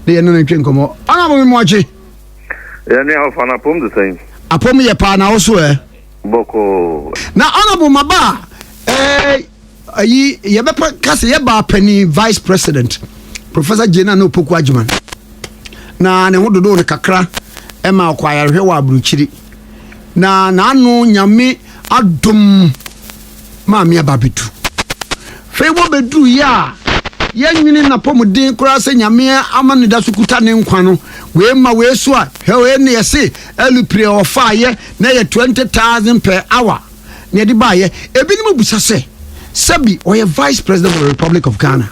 The Yanan Komo. Honorable Moji. Any of an upon the same. Upon me a pan also. Boko. Now, Honorable Maba, Yabapa Cassie Yaba Penny Vice President, Professor Jenano Pukwajuman. Na ne wodo do ne kakra ma kwayare hwe wa abruchiri na anu nyame adom ma me ababetu fe wo bedu ya yenwini na pomuden kura se nyame amane da sukuta ne nkwa no we ma we so a he we ne yese elupre ofa ye na ye 20,000 per hour ne de ba ye ebinim busa se sabi o ye Vice President of the Republic of Ghana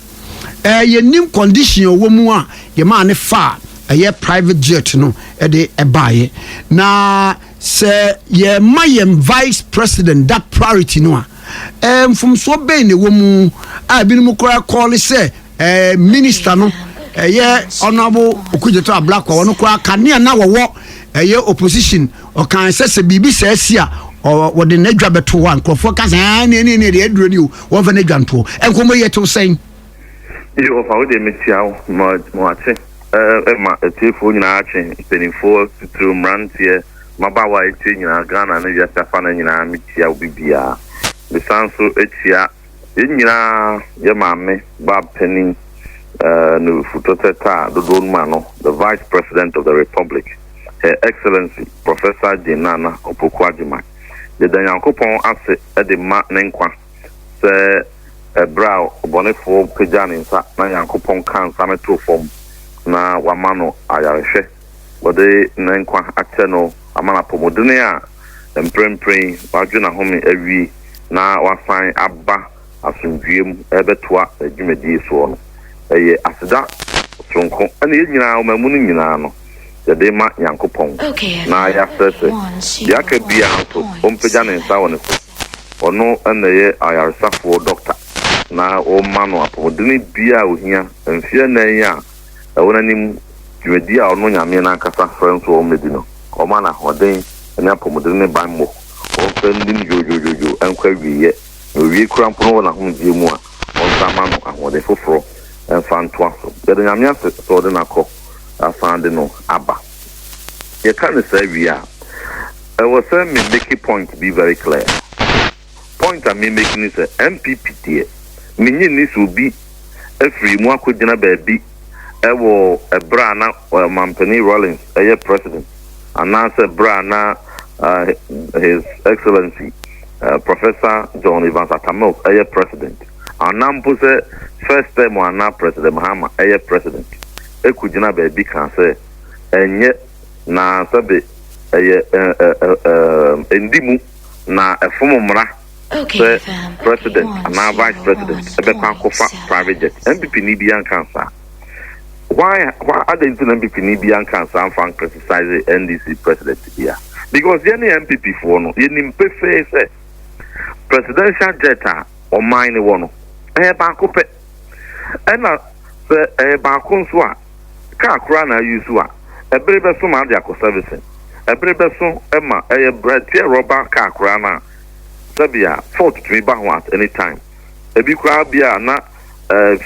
ye nim condition wo mu a ye ma ne fa a private jet no de ebaye na se ye mayem Vice President that priority no from so be ne wo mu a bi no kora call say minister no ye honorable okujeto Ablakwa wono kora kane na wo ye opposition o kan se bibi se asia o de nadwa beto wan krofo ka say ne de aduro ni wo fa nadwa nto enkomo ye to sen yo fa wo de metiawo mo ate ma telefone nyina achen penifo through mrantie mabawa eche nyina Ghana na ya safa na nyina metia obibia the sanso etia nyina ye maame ba penny no futoteta do don mano the Vice President of the Republic, Her Excellency Professor Jenana Opokwajima the danyankopon ase de ma nenkwa se brow bonefo pejani nsa na yankopon kan sameto fom na wamano ayarehwe wode nenkwa ateno amana pomodene a emprempren wadwena home awi na wasan aba asundwiem ebetoa adwumadi so no eye aseda sonko ene nyina omamunu nyina no yede ma yankopon na ya sese ya ka bia to ompejane nsa woni ono ene ye ayaresafo doctor na o mano apomodene bia ohia mfie na ya wonanim dwedi a ono nyame na nkasa friends wo medino o mana hoden ene apomodene banmo o fendi jojojojo enkwa wiye owie krampo na ho die mu a on samano ahode foforo enfanto aso de nyame ase so de nakọ afande no aba ye can say we are I was saying me make a point be very clear point I mean making is a MPP there me ni so bi afri mu akodina baabi ewo ebrana Mampany Rollins president and answer brana His Excellency Professor John Evans Atamok president and nampo say first time na president Mahama president ekudina baabi kan say enye na sabe endimu na efomomra president and vice president ebe kan kofa private jet MPP ni bi ankansa why are they into MPP ni bi ankansa and fan criticize NDC president here because the MPP for no ye nimpe say presidential jet o mine wono ba ko pe ena se ba ko nso a ka kura na use a ebrebe so ma dia ko service ebrebe so ema bread rubber ka kura na sabia fault to me ba ho at any time ebi kura bia na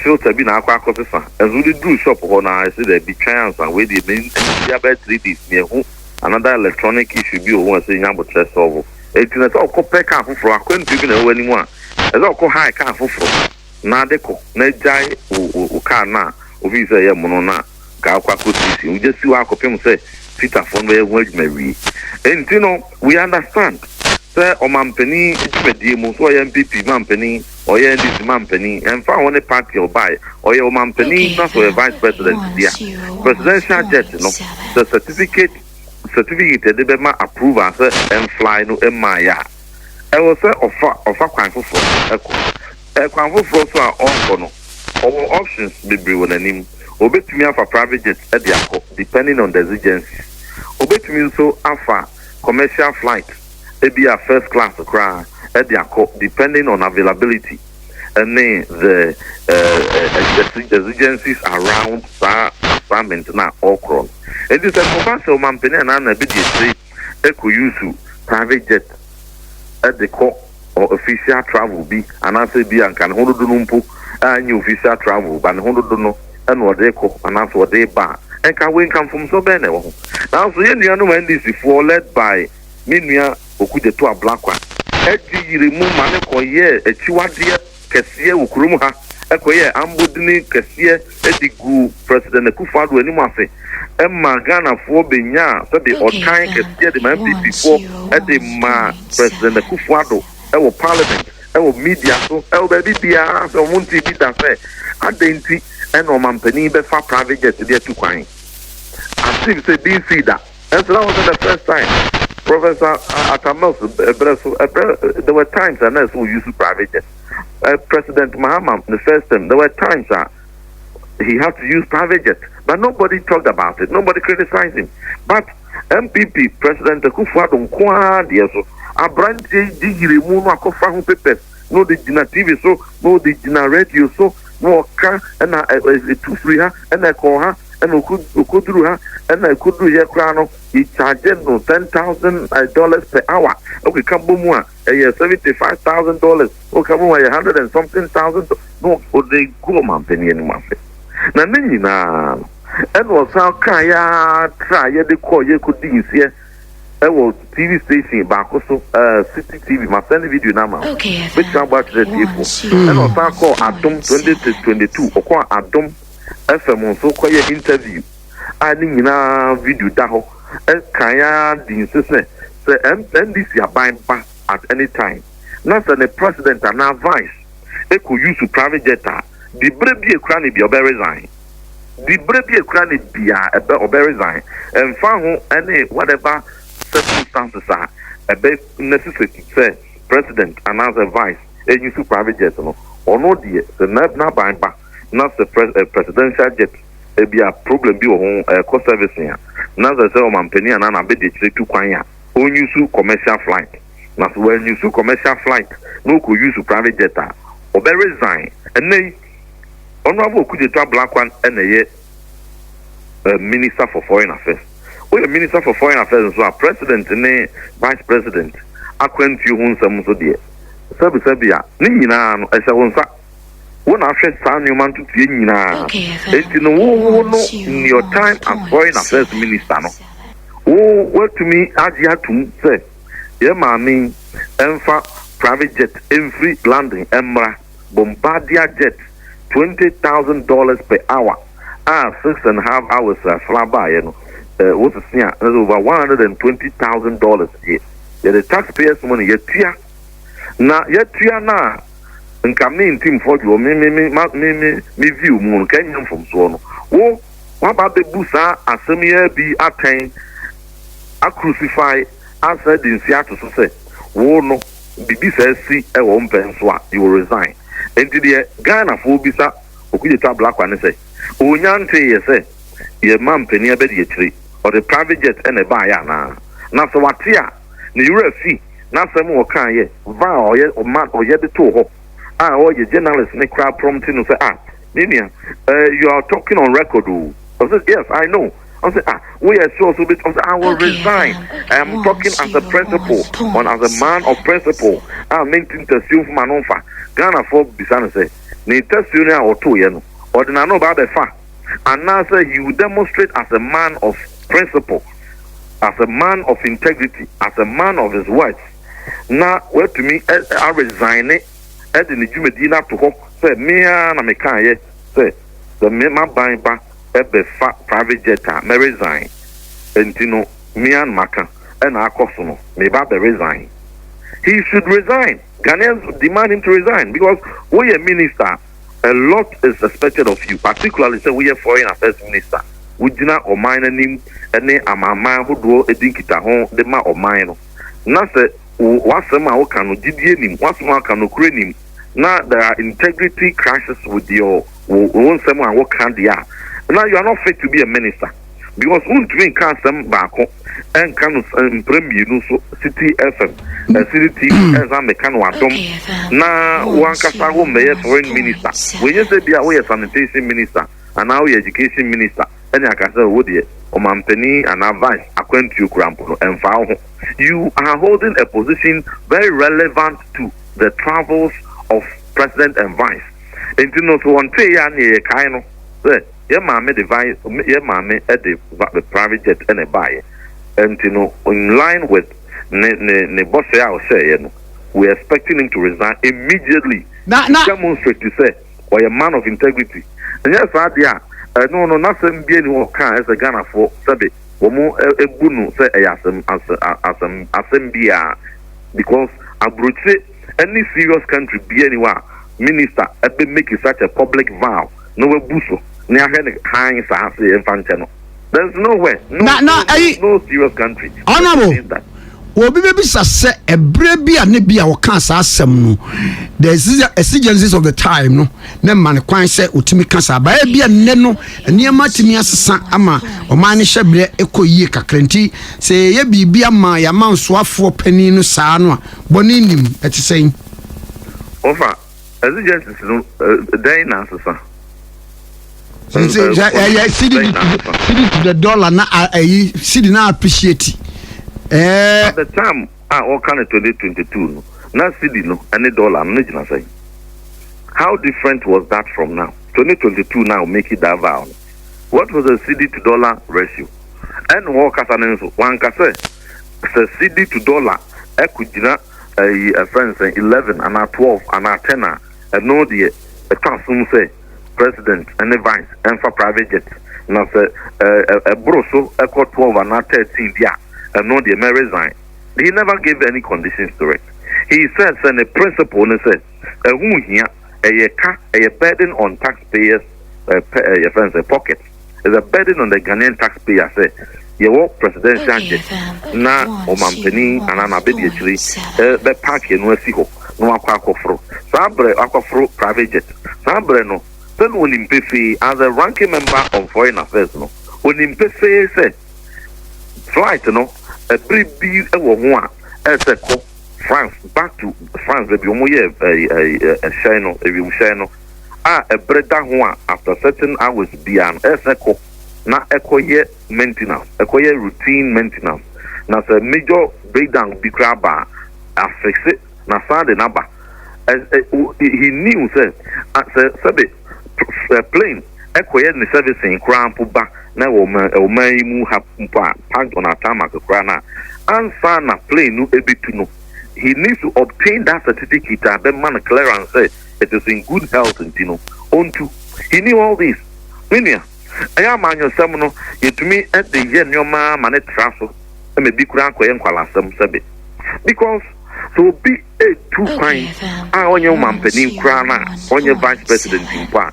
filter bi na akwa akosesa ezudi do shop ho na I see the be chance and we dey mean dia be 3D near who another electronic issue bi o won say nyambo tre solve etina so ko pe ka foforo akwantu bi na wani mu a ezo ko high ka foforo na deko na jai o ka na obi say ye mono na ka akwa ko tisi we just see wa akopem say Peter phone we hu adwuma and you know we understand say o Mampany edwumadi mu so ye MPP Mampany or ye NDC Mampany and fa one party or buy or ye o Mampany na so vice president dia presidential jet no the certificate de be ma approve as and fly no emaya I will say offer kwan foforo kwan foforo so a onko no our options bebre wonanim obetumi afa private jet e dey akọ depending on the exigencies obetumi so afa commercial flight e be a first class kra e dey akọ depending on availability and the exigencies around assignment na okron it is a professor Mampany na be dey say e ko use private jet at the court or official travel be and I say be and can hold do numpo and official travel but hold do no and what they call and that's what they buy. And can we come from so bad? Now, so you know, NDC for led by Minia Okude to Ablakwa. Eti remove money for year, a chiwadia, Cassia, Ukrumha, a queer, Ambudini, Cassia, Etigu, President Kufadu, and Mase, Emma Ghana for Benya, so the Okai Cassia, the man before, at the Ma, President Kufadu, our parliament, our media, so our baby, so Munti Bita say, Adenti, and Oman Penny, for private jet, there to crying. I think they didn't see that. And so that was the first time. Professor Atamels, there were times that who used private jet. President Mahama, the first time, there were times that he had to use private jet, but nobody talked about it. Nobody criticized him. But MPP President Kufuor so a brand digiri mu no akofa papers. No the Gina TV so, no the Gina radio so, no car and a 2-3 and a call her. And Ukudru ha and I could do here crown he charged no $10,000 per hour. Okay, Kambumwa a year $75,000. Okay, $100 and something thousand. No, they go man penny anymore. Na and was how Kaya try the call you could be here. That was TV station back also City TV my send video now. Okay, which can watch the people. And was how call Adam 2022 or call Adam FM so quiet interview. I think na video daho. Kaya the say NDC are buying back at any time. Not the president and our vice. They could use to private jet. The brave be a cranny be a resign. The brave be a cranny be a resign. And found any whatever circumstances are a bit necessary to say president and as a vice. They use to private jet or no dear. The not buying back. Not the presidential jet, it be a problem be on cost service here. Now the same man penny and an abed to Kwanya. When you sue commercial flight. Now when you sue commercial flight, no could use private jet or be resign. And they honorable could you Ablakwa and a minister for foreign affairs. Well, minister for foreign affairs so a president and a vice president. I can't you won some so dear. Sabia, Nina, as I won't. When I said San man to Tina, it's in your time as foreign affairs minister. Oh, what to me, as you had to say, yeah, mammy, Emfa private jet, every landing, Emra, Bombardier jet, $20,000 per hour. 6.5 hours fly by, you know, what's the thing? That's over $120,000 a year. Yeah, the taxpayers' money, yet, now, now. Ntim Forjour me view moon Kenyan from Swan. Oh, what about the busa as some year be attained a crucify as said in Seattle to say, oh no, BB says see a one penswa, you will resign. And the Ghana for bisa Okuta Ablakwa and say, oh Yante ye say, ye man penny a bed tree or the private jet and a buyer now so what here, you see, not some more can ye, vow or man or yet the two. Or your journalist make crowd prompting to say, Mimia, you are talking on record. I said, yes, I know. I said, we are sure so bit. I will resign. I am talking as a principal, or as a man of principle. I'm making the assume for Manonfa. Ghana for Bisana say, Ni testimony or two, you know, or then I know about the fact. And now say he will demonstrate as a man of principle, as a man of integrity, as a man of his words. Now, well, to me, I resign it. And in the Jumedina to hope, say, me and I can't say, the member buying back at the private jet, may resign. And you know, me and Maka and our customer may resign. He should resign. Ghanaians demand him to resign because we are minister. A lot is expected of you, particularly say we are foreign affairs minister. We do not or mine him and then I'm a man who do a dinkita home, the man or mine. Not say, what's the man who can do him, what's one can create him. Now there are integrity crashes with your own someone who can do. Now you are not fit to be a minister because one twin can't send back and can premier so City FM, City TV as I'm a can one. Now one can be a foreign minister. When you say be a sanitation minister and now education minister, and I can say, would you? Omampeni and advice according to you, Crampo and Fao. You are holding a position very relevant to the travels of president and vice. And you know, so one day, Your mammy device, your mammy at the private jet and a buy. And in line with the boss, I will say, we're expecting him to resign immediately. Demonstrate to say, or a man of integrity. And yes, no, nothing being who can as a Ghana for Sabi. Omo ebunu say asembia because abroche any serious country be anywhere minister ebe make such a public vow no we buso na hang sa say enfanteno there's nowhere no serious country honorable obi be bisa se ebre bia ne bia wo kan sa asem no the exigencies of the time no na man kwan se otimi kan sa ba bia ne no niam atimi asesa ama o man ne hyebre ekoyie kakranti se ye bibia ma ya mansoafo pani no saa no a boni nim etisen over exigencies no dey na asesa city to the dollar na city na appreciate at the time, all kind of 2022, now CD no, any dollar, no, say. How different was that from now? 2022 now make it that vow. What was the CD to dollar ratio? And what one can say, the CD to dollar, equity, a friend say 11 and a 12 and a 10, and no, the council say president and the vice and for private jet. Now say a broso, a 12 and a 13, yeah. And no, the may resign. He never gave any conditions to it. He says, and the principle, and says, who here, a burden on taxpayers' pockets, is a burden on the Ghanaian taxpayer. Say, you walk presidential jet, na omampeni, and an abedi actually, the park in Wesiho, no aquafro, Sabre aquafro private jet, Sabre no, then when him pay as a ranking member of foreign affairs, no, when him pay say, flight, no. A brief bill as a France back to France, the Biomoye a shino, a shino. A breda one after certain hours beyond as a co na equoye maintenance, equoye routine maintenance. Now, a major breakdown be grabber affects it, na Sunday number. As he knew, said, a plane, equoye the service in Crown Puba. Na woman mu ha parked on a tarmac krana answer na plane no ebitu no he needs to obtain that certificate and the man clearance say it is in good health and onto he knew all this minia I am man yourself no yetumi at the year nyoma mane traso e me bi kura ankoye nkwalasam sabe because so be a two kind onye mampani kura na onye vice president impa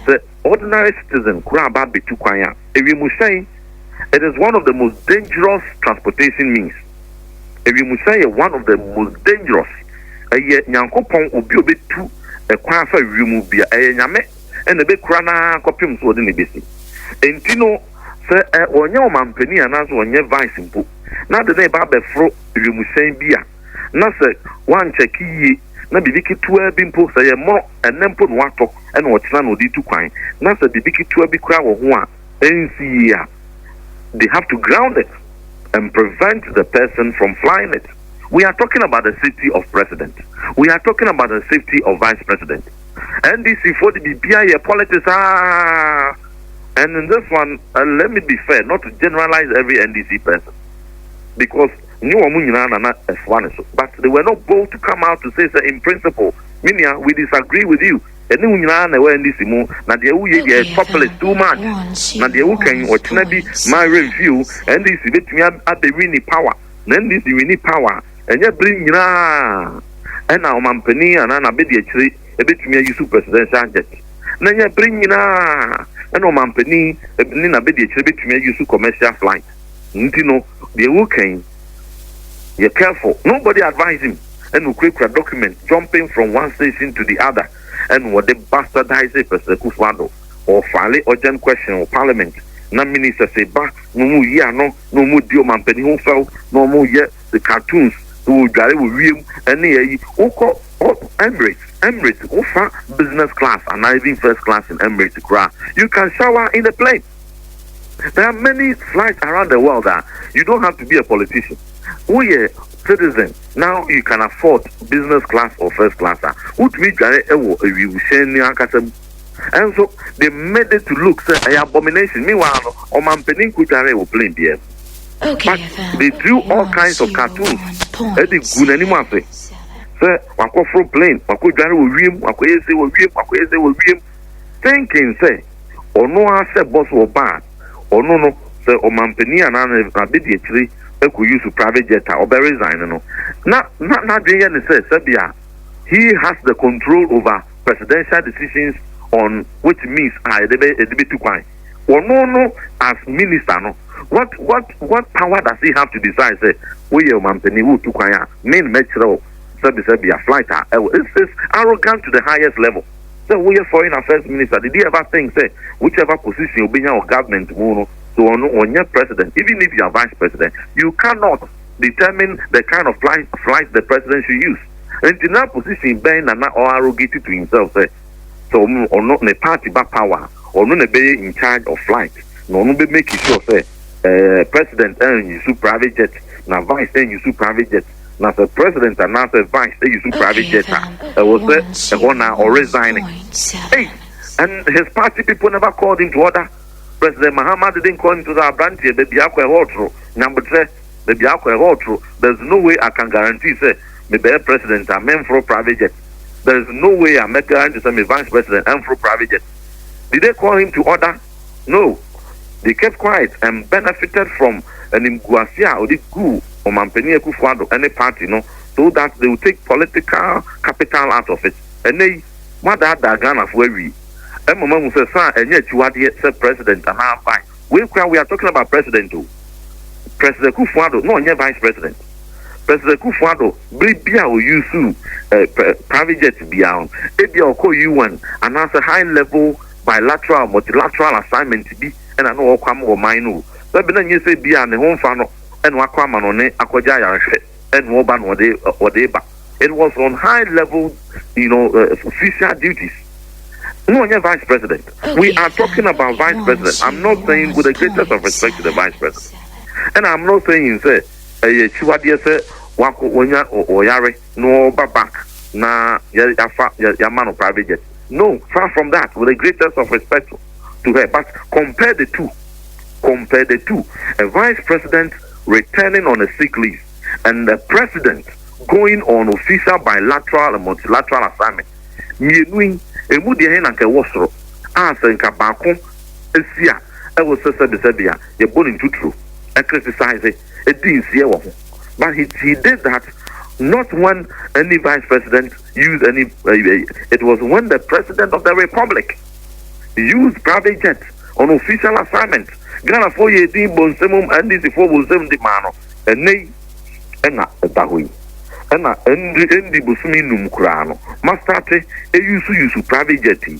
the ordinary citizen kuraba betu kwanya it is one of the most dangerous transportation means. If you must say one of the most dangerous, Yankopon will be a bit too a quafa remove be a yame and a bit crana copium so the basic. And Tino say or no man penny and as one year vice in book. Now the neighbor befro you must say beer. Not say one check ye. Na bibiki tuwa bimpo say more and then put one talk and what's none would do quine. Na say bibiki tuwa bi crowd or one NCA. They have to ground it and prevent the person from flying it. We are talking about the safety of president. We are talking about the safety of vice president. NDC for the BPI politics. And in this one, let me be fair, not to generalize every NDC person, because but they were not bold to come out to say, sir, in principle, Minia, we disagree with you. And then na the who populist too much. Na the who can watch my review and this bit me at the winning power. Then this winning power and you bring and now Mampany and Anna Bedi actually a bit me use presidential jet. Then you bring and no Mampany Nina Bedi actually bit me use commercial flight. Ntino the who can you're careful. Nobody advised him and we quick a document jumping from one station to the other. And what they bastardize it as a kufado or file urgent question or parliament. Na minister say ba no mu ya no mu dio man peni ho fell no mu ye the cartoons who dware wo wiem and ye uko Emirates offer business class and even first class in Emirates cra. You can shower in the plane. There are many flights around the world that you don't have to be a politician. We are citizen. Now you can afford business class or first class. Would we And so they made it to look say an abomination. Meanwhile, Omampeni Kujare will play there. Okay, But they drew all kinds of cartoons. Eddie Gunanimafe. Sir, Wako from plane, Wako Jari will ream, Wako Ese will ream, Wako Ese will ream. Thinking, say, or no, I said boss or bad, or no, say, or Mampeni and I did the tree, they could use a private jet or resign. No, not the say, Sabia, he has the control over presidential decisions on which means I debate too quiet. Or no, as minister, no. What power does he have to decide? Say, we are Mampeni who too quiet, main metro. Be a flighter. It's arrogant to the highest level. So we are foreign affairs minister. Did he ever think, say, whichever position you be in our government, so on your president, even if you are vice president, you cannot determine the kind of flight the president should use. And in that position, being or arrogated to himself, say, so or not the party back power, or not be in charge of flight, no be making sure, say, president and you private jet, now vice and you private jet. Now the president and now the vice, they use private jet. Was say or resigning. Hey, and his party people never called him to order. President Muhammad didn't call him to the branch. Number 3, there's no way I can guarantee say me be president and men for private jet. There is no way I make guarantee say me vice president and for private jet. Did they call him to order? No. They kept quiet and benefited from an imguasia or the coup or Mampeni Kufuado, any party, so that they will take political capital out of it. And they, what that Ghana for we. And Mama will say, sir, and yet you are the president and half by. We are talking about president too. President Kufuado, no, you're vice president. President Kufuado, Bia will use private jet beyond. Maybe I'll call you one and ask a high level bilateral, multilateral assignment to be, and I know come or mine. So, then you say, Bia and the home funnel. And Wakwaman on it, Akojaya, and Woban or Deba. It was on high level, official duties. No, you're vice president. Okay, we are talking about vice president. I'm not saying with the greatest of respect to the vice president. And I'm not saying, say, Chiwadia say, Wako Onya or Yare, no back, na Yamano private jet. No, far from that, with the greatest of respect to her. But compare the two. A vice president returning on a sick leave and the president going on official bilateral and multilateral assignment. Meaning, a moody hen and a wasro, answer in Kabako, a sia, I was Sabia, you're born into true, and criticize it, didn't see but he did that not when any vice president used any, it was when the president of the republic used private jet on official assignment. Ghana for ye team bonsemum and this for bonsem the mano and nay and not dahui and the busminum crano. Mastate a use private jetty.